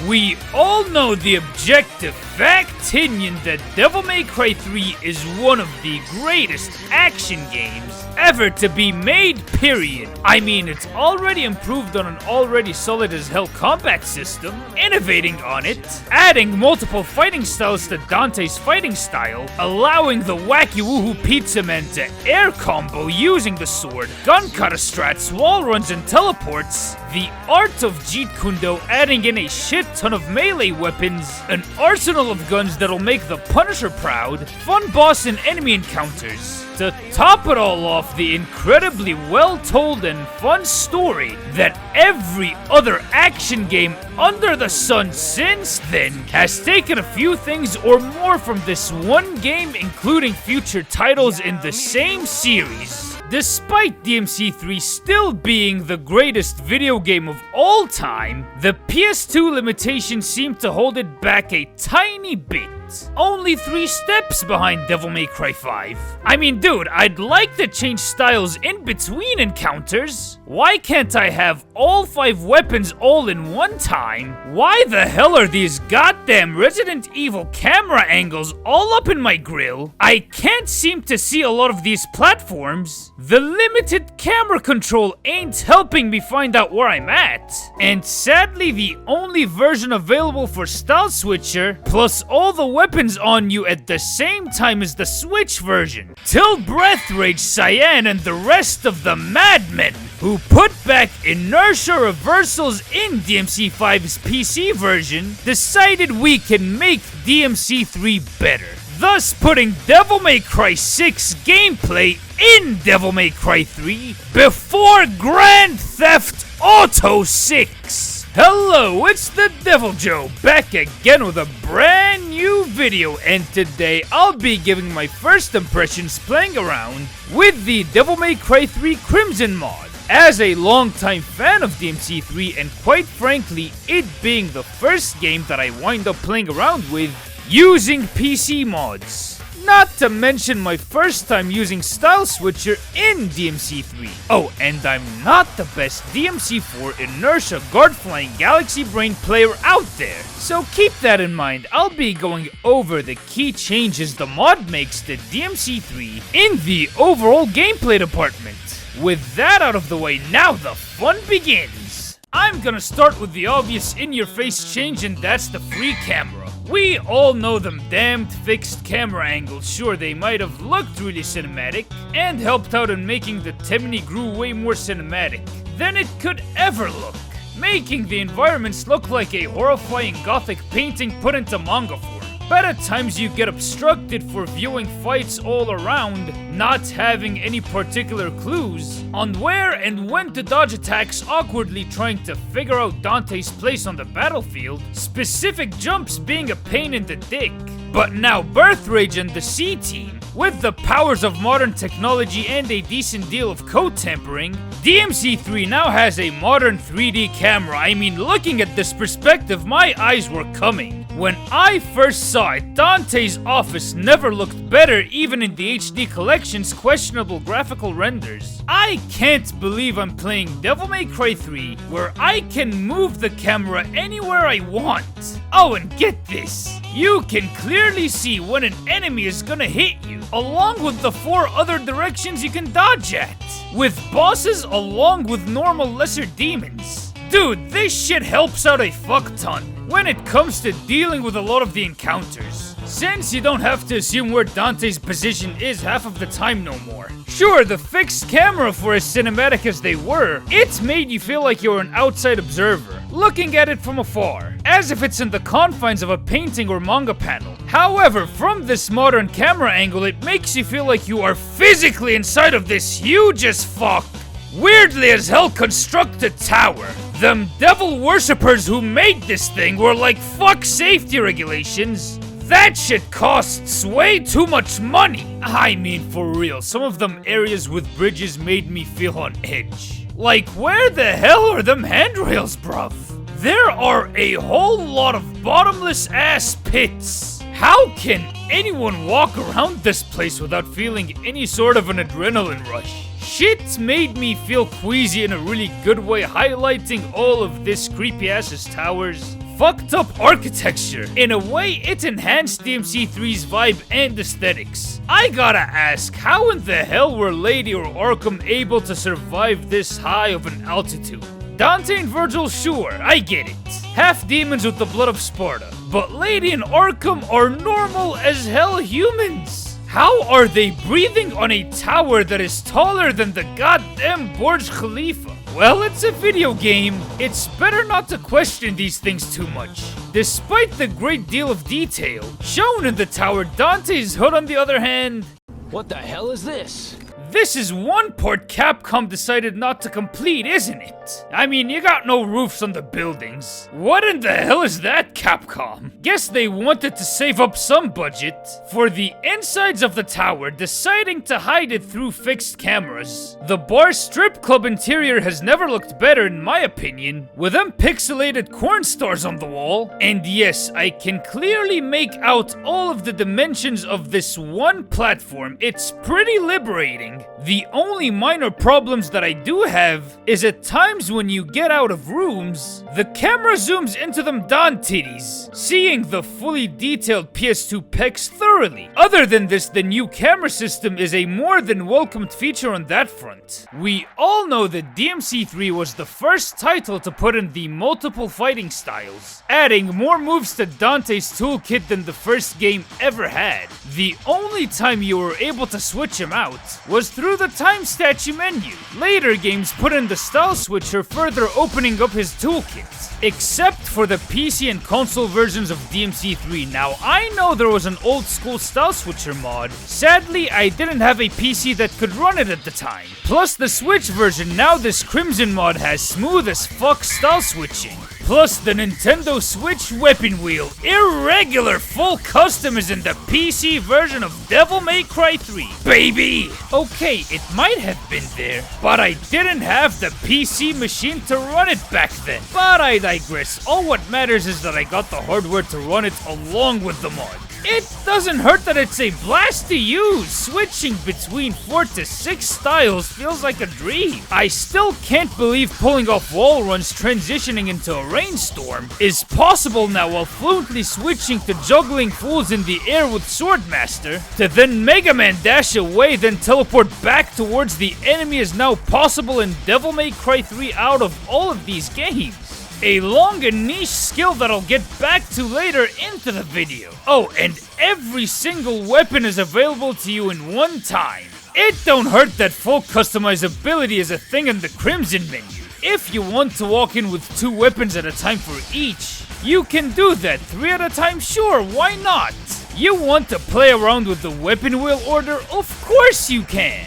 We all know the objective fact-opinion that Devil May Cry 3 is one of the greatest action games ever to be made, period. I mean, it's already improved on an already solid as hell combat system, innovating on it, adding multiple fighting styles to Dante's fighting style, allowing the wacky woohoo pizza man to air combo using the sword, gun kata strats, wall runs and teleports, the art of Jeet Kune Do adding in a shit ton of melee weapons, an arsenal of guns that'll make the Punisher proud, fun boss and enemy encounters. To top it all off, the incredibly well-told and fun story that every other action game under the sun since then has taken a few things or more from this one game, including future titles in the same series. Despite DMC3 still being the greatest video game of all time, the PS2 limitations seem to hold it back a tiny bit. Only 3 steps behind Devil May Cry 5. I mean, dude, I'd like to change styles in between encounters. Why can't I have all 5 weapons all in one time? Why the hell are these goddamn Resident Evil camera angles all up in my grill? I can't seem to see a lot of these platforms. The limited camera control ain't helping me find out where I'm at. And sadly, the only version available for Style Switcher, plus all the weapons on you at the same time as the Switch version, till Berthrage, Cyan, and the rest of the madmen who put back inertia reversals in DMC5's PC version decided we can make DMC3 better, thus putting Devil May Cry 6 gameplay in Devil May Cry 3 before Grand Theft Auto 6. Hello, it's the Devil Joe, back again with a brand new video, and today I'll be giving my first impressions playing around with the Devil May Cry 3 Crimson mod. As a longtime fan of DMC3, and quite frankly, it being the first game that I wind up playing around with using PC mods. Not to mention my first time using Style Switcher in DMC3. Oh, and I'm not the best DMC4 Inertia guard flying Galaxy Brain player out there. So keep that in mind. I'll be going over the key changes the mod makes to DMC3 in the overall gameplay department. With that out of the way, now the fun begins. I'm gonna start with the obvious in-your-face change, and that's the free camera. We all know them damned fixed camera angles. Sure, they might have looked really cinematic and helped out in making the Temni Grew way more cinematic than it could ever look, making the environments look like a horrifying gothic painting put into manga form. But at times you get obstructed for viewing fights all around, not having any particular clues on where and when to dodge attacks, awkwardly trying to figure out Dante's place on the battlefield, specific jumps being a pain in the dick. But now Berthrage and the C-Team, with the powers of modern technology and a decent deal of code tampering, DMC3 now has a modern 3D camera. I mean, looking at this perspective, my eyes were coming. When I first saw it, Dante's office never looked better, even in the HD collection's questionable graphical renders. I can't believe I'm playing Devil May Cry 3, where I can move the camera anywhere I want. Oh, and get this, you can clearly see when an enemy is gonna hit you, along with the 4 other directions you can dodge at, with bosses along with normal lesser demons. Dude, this shit helps out a fuck ton when it comes to dealing with a lot of the encounters, since you don't have to assume where Dante's position is half of the time no more. Sure, the fixed camera, for as cinematic as they were, it's made you feel like you're an outside observer, looking at it from afar, as if it's in the confines of a painting or manga panel. However, from this modern camera angle, it makes you feel like you are physically inside of this huge as fuck, weirdly as hell constructed tower. Them devil worshippers who made this thing were like, fuck safety regulations. That shit costs way too much money. I mean, for real, some of them areas with bridges made me feel on edge. Like, where the hell are them handrails, bruv? There are a whole lot of bottomless ass pits. How can anyone walk around this place without feeling any sort of an adrenaline rush? Shit made me feel queasy in a really good way, highlighting all of this creepy ass's towers, fucked up architecture. In a way, it enhanced DMC3's vibe and aesthetics. I gotta ask, how in the hell were Lady or Arkham able to survive this high of an altitude? Dante and Virgil, sure, I get it. Half demons with the blood of Sparta. But Lady and Arkham are normal as hell humans. How are they breathing on a tower that is taller than the goddamn Burj Khalifa? Well, it's a video game. It's better not to question these things too much. Despite the great deal of detail shown in the tower, Dante's hood, on the other hand... What the hell is this? This is one part Capcom decided not to complete, isn't it? I mean, you got no roofs on the buildings. What in the hell is that, Capcom? Guess they wanted to save up some budget for the insides of the tower, deciding to hide it through fixed cameras. The bar strip club interior has never looked better in my opinion, with them pixelated corn stars on the wall. And yes, I can clearly make out all of the dimensions of this one platform. It's pretty liberating. The only minor problems that I do have is at times when you get out of rooms, the camera zooms into them Don titties, seeing the fully detailed PS2 pecs thoroughly. Other than this, the new camera system is a more than welcomed feature on that front. We all know that DMC3 was the first title to put in the multiple fighting styles, adding more moves to Dante's toolkit than the first game ever had. The only time you were able to switch him out was through the time statue menu. Later games put in the style switcher, further opening up his toolkit. Except for the PC and console versions of DMC3. Now, I know there was an old school style switcher mod. Sadly, I didn't have a PC that could run it at the time. Plus the Switch version, now this Crimson mod has smooth as fuck style switching. Plus the Nintendo Switch weapon wheel, irregular full custom is in the PC version of Devil May Cry 3. Baby! Okay, it might have been there, but I didn't have the PC machine to run it back then. But I digress. All what matters is that I got the hardware to run it along with the mod. It doesn't hurt that it's a blast to use. Switching between 4 to 6 styles feels like a dream. I still can't believe pulling off wall runs transitioning into a rainstorm is possible now while fluently switching to juggling fools in the air with Swordmaster, to then Mega Man dash away then teleport back towards the enemy is now possible in Devil May Cry 3 out of all of these games. A long and niche skill that I'll get back to later into the video. Oh, and every single weapon is available to you in one time. It don't hurt that full customizability is a thing in the Crimson menu. If you want to walk in with 2 weapons at a time for each, you can do that. 3 at a time, sure, why not? You want to play around with the weapon wheel order? Of course you can.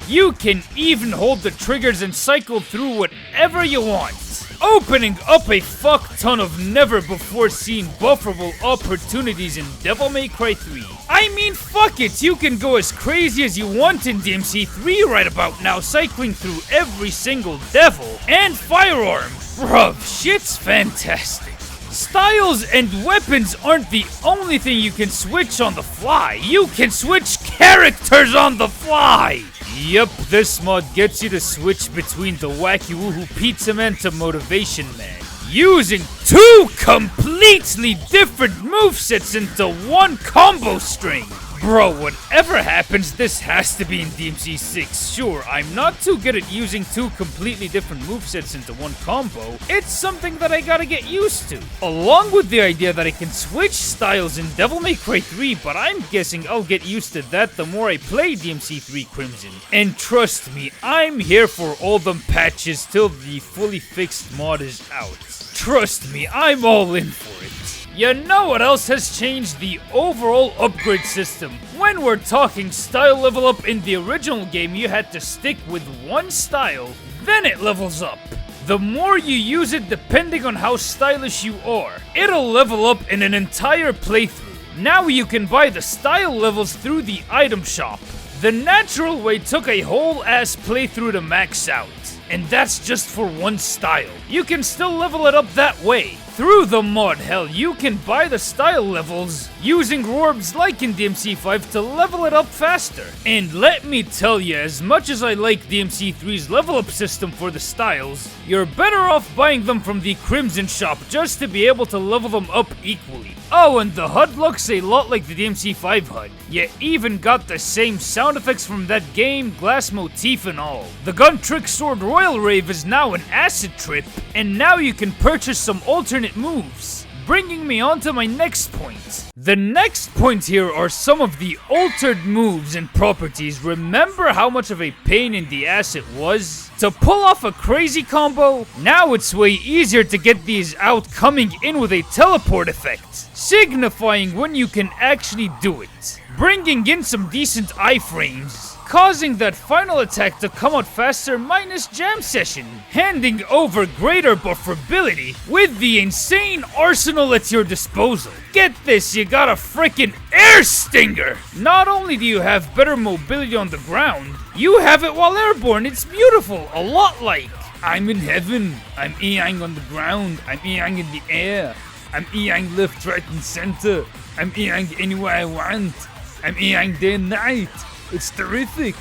You can even hold the triggers and cycle through whatever you want, opening up a fuck ton of never before seen bufferable opportunities in Devil May Cry 3. I mean, fuck it, you can go as crazy as you want in DMC3 right about now, cycling through every single devil and firearm. Bruv, shit's fantastic. Styles and weapons aren't the only thing you can switch on the fly. You can switch characters on the fly! Yup, this mod gets you to switch between the Wacky Woohoo Pizza Man to Motivation Man, using 2 completely different movesets into one combo string. Bro, whatever happens, this has to be in DMC6. Sure, I'm not too good at using 2 completely different movesets into one combo. It's something that I gotta get used to. Along with the idea that I can switch styles in Devil May Cry 3, but I'm guessing I'll get used to that the more I play DMC3 Crimson. And trust me, I'm here for all them patches till the fully fixed mod is out. Trust me, I'm all in for it. You know what else has changed? The overall upgrade system. When we're talking style level up, in the original game you had to stick with one style, then it levels up. The more you use it, depending on how stylish you are, it'll level up in an entire playthrough. Now you can buy the style levels through the item shop. The natural way took a whole ass playthrough to max out. And that's just for one style. You can still level it up that way. Through the mod, hell, you can buy the style levels using orbs like in DMC5 to level it up faster. And let me tell you, as much as I like DMC3's level up system for the styles, you're better off buying them from the Crimson shop just to be able to level them up equally. Oh, and the HUD looks a lot like the DMC5 HUD. You even got the same sound effects from that game, glass motif and all. The gun trick sword Royal Rave is now an acid trip, and now you can purchase some alternate moves. Bringing me on to my next point. The next point here are some of the altered moves and properties. Remember how much of a pain in the ass it was to pull off a crazy combo? Now it's way easier to get these out coming in with a teleport effect, signifying when you can actually do it. Bringing in some decent iframes, causing that final attack to come out faster minus jam session, handing over greater bufferability with the insane arsenal at your disposal. Get this, you got a frickin' air stinger! Not only do you have better mobility on the ground, you have it while airborne. It's beautiful, a lot like I'm in heaven, I'm Eang on the ground, I'm Eang in the air, I'm Eang left, right and center, I'm Eang anywhere I want, I'm Eang day and night. It's terrific.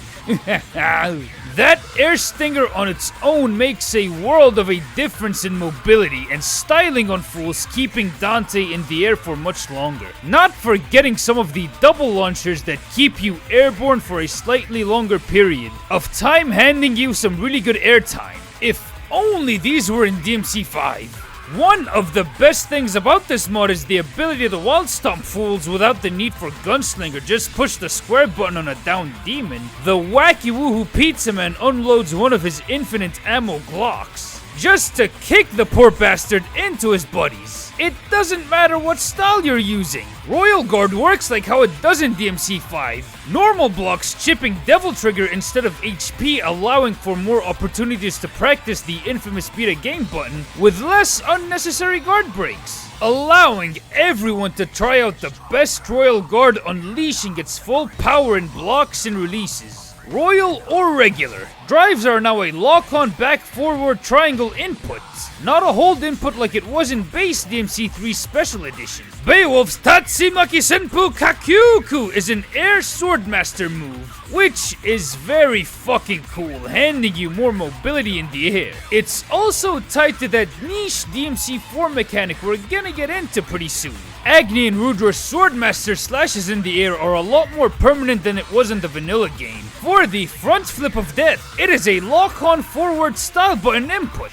That air stinger on its own makes a world of a difference in mobility and styling on fools, keeping Dante in the air for much longer. Not forgetting some of the double launchers that keep you airborne for a slightly longer period of time, handing you some really good air time. If only these were in DMC5. One of the best things about this mod is the ability to wild stomp fools without the need for gunslinger. Just push the square button on a downed demon. The Wacky Woohoo Pizza Man unloads one of his infinite ammo Glocks just to kick the poor bastard into his buddies. It doesn't matter what style you're using. Royal Guard works like how it does in DMC5. Normal blocks chipping Devil Trigger instead of HP, allowing for more opportunities to practice the infamous beat a game button with less unnecessary guard breaks. Allowing everyone to try out the best Royal Guard, unleashing its full power in blocks and releases. Royal or regular, drives are now a lock-on back-forward triangle input, not a hold input like it was in base DMC3 Special Edition. Beowulf's Tatsimaki Senpu Kakyuku is an air swordmaster move, which is very fucking cool, handing you more mobility in the air. It's also tied to that niche DMC4 mechanic we're gonna get into pretty soon. Agni and Rudra's Swordmaster slashes in the air are a lot more permanent than it was in the vanilla game. For the front flip of death, it is a lock-on forward style button input.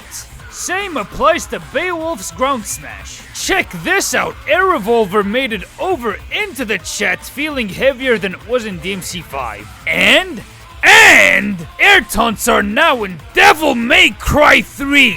Same applies to Beowulf's ground smash. Check this out, Air Revolver made it over into the chat feeling heavier than it was in DMC5. And Air Taunts are now in Devil May Cry 3.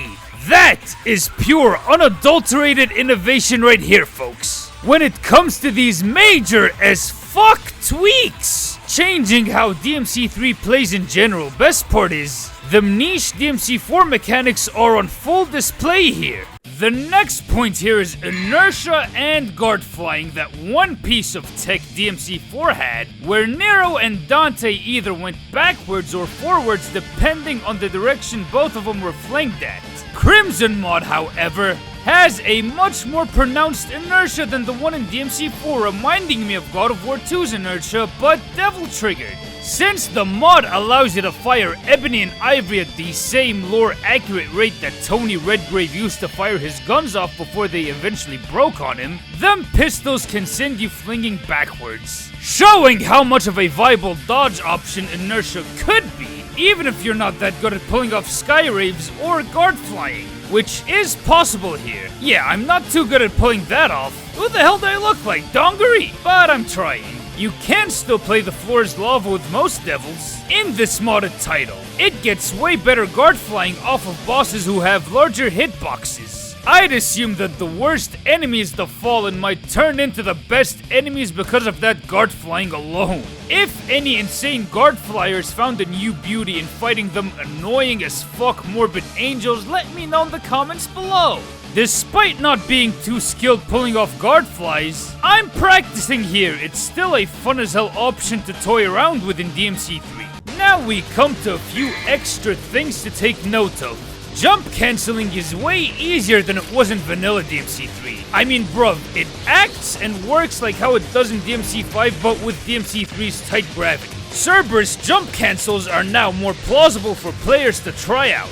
That is pure, unadulterated innovation right here, folks. When it comes to these major as fuck tweaks, changing how DMC3 plays in general, best part is, the niche DMC4 mechanics are on full display here. The next point here is Inertia and Guard Flying, that one piece of tech DMC4 had, where Nero and Dante either went backwards or forwards depending on the direction both of them were flanked at. Crimson mod, however, has a much more pronounced inertia than the one in DMC4, reminding me of God of War 2's inertia, but devil triggered. Since the mod allows you to fire Ebony and Ivory at the same lore accurate rate that Tony Redgrave used to fire his guns off before they eventually broke on him, them pistols can send you flinging backwards, showing how much of a viable dodge option inertia could be, even if you're not that good at pulling off sky raves or guard flying, which is possible here. Yeah, I'm not too good at pulling that off. Who the hell do I look like, Dongery? But I'm trying. You can still play the floor is lava with most devils in this modded title. It gets way better guard flying off of bosses who have larger hitboxes. I'd assume that the worst enemies to fall in might turn into the best enemies because of that guard flying alone. If any insane guard flyers found a new beauty in fighting them annoying as fuck morbid angels, let me know in the comments below. Despite not being too skilled pulling off guard flies, I'm practicing here. It's still a fun as hell option to toy around with in DMC3. Now Now we come to a few extra things to take note of. Jump canceling is way easier than it was in vanilla DMC3. I mean, bruv, it acts and works like how it does in DMC5, but with DMC3's tight gravity. Cerberus jump cancels are now more plausible for players to try out.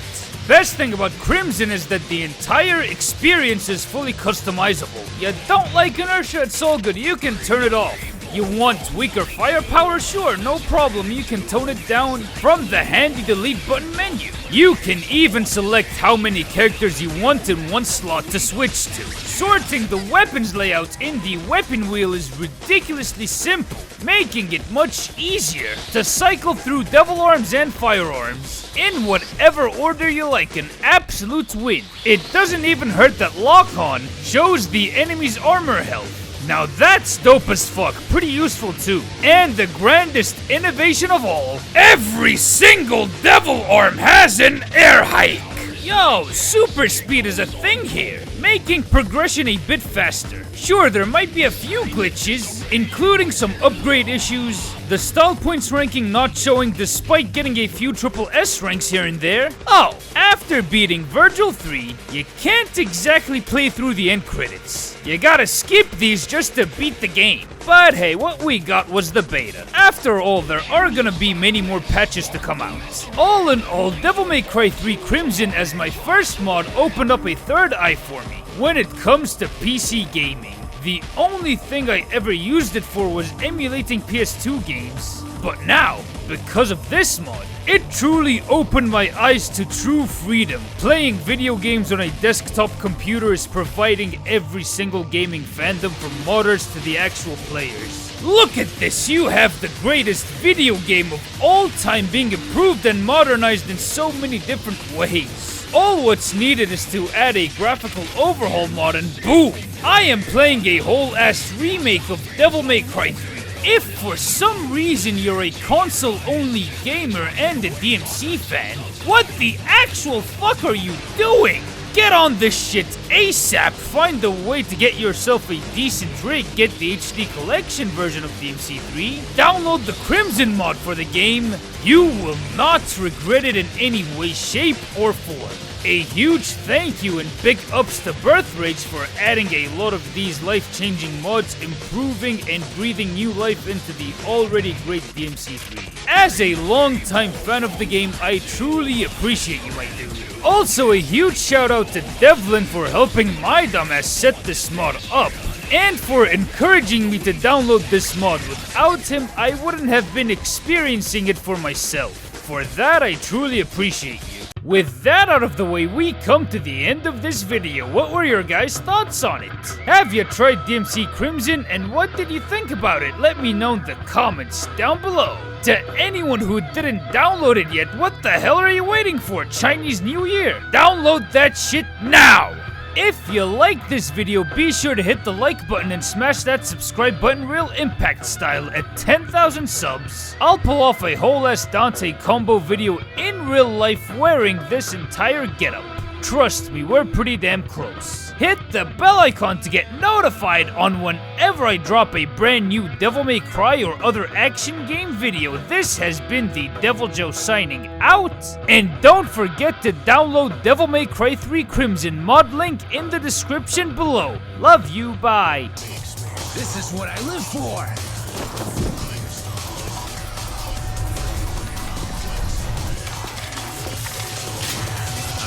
Best thing about Crimson is that the entire experience is fully customizable. You don't like Inertia, it's all good, you can turn it off. You want weaker firepower? Sure, no problem, you can tone it down from the handy delete button menu. You can even select how many characters you want in one slot to switch to. Sorting the weapons layout in the weapon wheel is ridiculously simple, making it much easier to cycle through devil arms and firearms in whatever order you like, an absolute win. It doesn't even hurt that lock-on shows the enemy's armor health. Now that's dope as fuck, pretty useful too. And the grandest innovation of all, every single devil arm has an air hike! Yo, super speed is a thing here, making progression a bit faster. Sure, there might be a few glitches, including some upgrade issues, the stall points ranking not showing despite getting a few triple S ranks here and there. Oh, after beating Virgil 3, you can't exactly play through the end credits. You gotta skip these just to beat the game. But hey, what we got was the beta. After all, there are gonna be many more patches to come out. All in all, Devil May Cry 3 Crimson as my first mod opened up a third eye for me when it comes to PC gaming. The only thing I ever used it for was emulating PS2 games. But now, because of this mod, it truly opened my eyes to true freedom. Playing video games on a desktop computer is providing every single gaming fandom from modders to the actual players. Look at this, you have the greatest video game of all time being improved and modernized in so many different ways. All what's needed is to add a graphical overhaul mod and boom! I am playing a whole ass remake of Devil May Cry 3. If for some reason you're a console-only gamer and a DMC fan, what the actual fuck are you doing? Get on this shit ASAP, find a way to get yourself a decent rig, get the HD collection version of DMC3, download the Crimson mod for the game. You will not regret it in any way, shape, or form. A huge thank you and big ups to Berthrage for adding a lot of these life-changing mods, improving and breathing new life into the already great DMC3. As a longtime fan of the game, I truly appreciate you, my dude. Also, a huge shout out to Devlin for helping my dumbass set this mod up, and for encouraging me to download this mod. Without him, I wouldn't have been experiencing it for myself. For that, I truly appreciate you. With that out of the way, we come to the end of this video. What were your guys' thoughts on it? Have you tried DMC Crimson, and what did you think about it? Let me know in the comments down below. To anyone who didn't download it yet, what the hell are you waiting for? Chinese New Year! Download that shit now! If you like this video, be sure to hit the like button and smash that subscribe button real impact style. At 10,000 subs, I'll pull off a whole ass Dante combo video in real life wearing this entire getup. Trust me, we're pretty damn close. Hit the bell icon to get notified on whenever I drop a brand new Devil May Cry or other action game video. This has been the Devil Joe signing out. And don't forget to download Devil May Cry 3 Crimson mod link in the description below. Love you, bye. This is what I live for!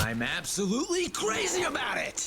I'm absolutely crazy about it!